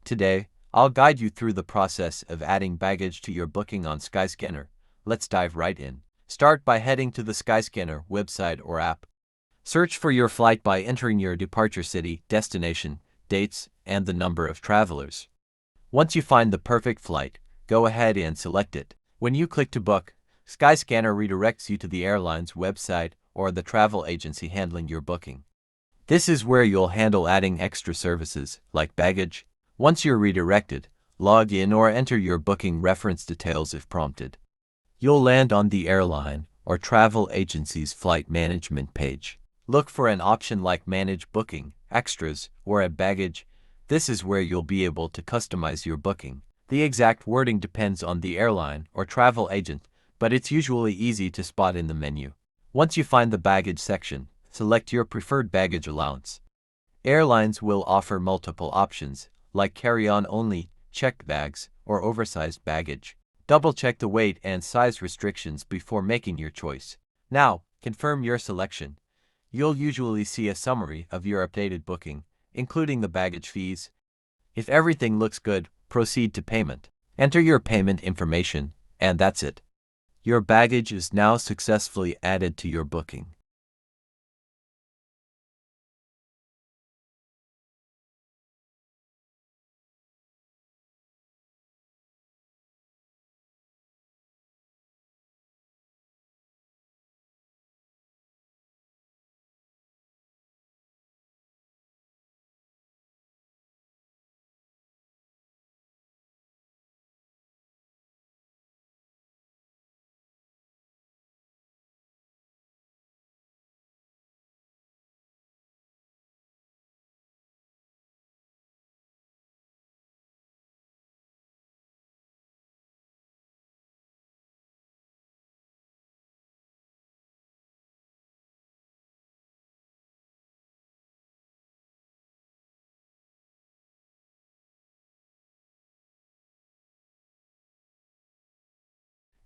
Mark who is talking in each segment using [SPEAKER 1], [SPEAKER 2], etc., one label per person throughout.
[SPEAKER 1] Today, I'll guide you through the process of adding baggage to your booking on Skyscanner. Let's dive right in. Start by heading to the Skyscanner website or app. Search for your flight by entering your departure city, destination, dates, and the number of travelers. Once you find the perfect flight, go ahead and select it. When you click to book, Skyscanner redirects you to the airline's website or the travel agency handling your booking. This is where you'll handle adding extra services, like baggage. Once you're redirected, log in or enter your booking reference details if prompted. You'll land on the airline or travel agency's flight management page. Look for an option like Manage Booking, Extras, or Add Baggage. This is where you'll be able to customize your booking. The exact wording depends on the airline or travel agent, but it's usually easy to spot in the menu. Once you find the baggage section, select your preferred baggage allowance. Airlines will offer multiple options, like carry-on only, checked bags, or oversized baggage. Double-check the weight and size restrictions before making your choice. Now, confirm your selection. You'll usually see a summary of your updated booking, including the baggage fees. If everything looks good, proceed to payment. Enter your payment information, and that's it. Your baggage is now successfully added to your booking.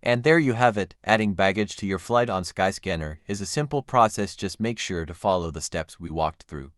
[SPEAKER 1] And there you have it. Adding baggage to your flight on Skyscanner is a simple process. Just make sure to follow the steps we walked through.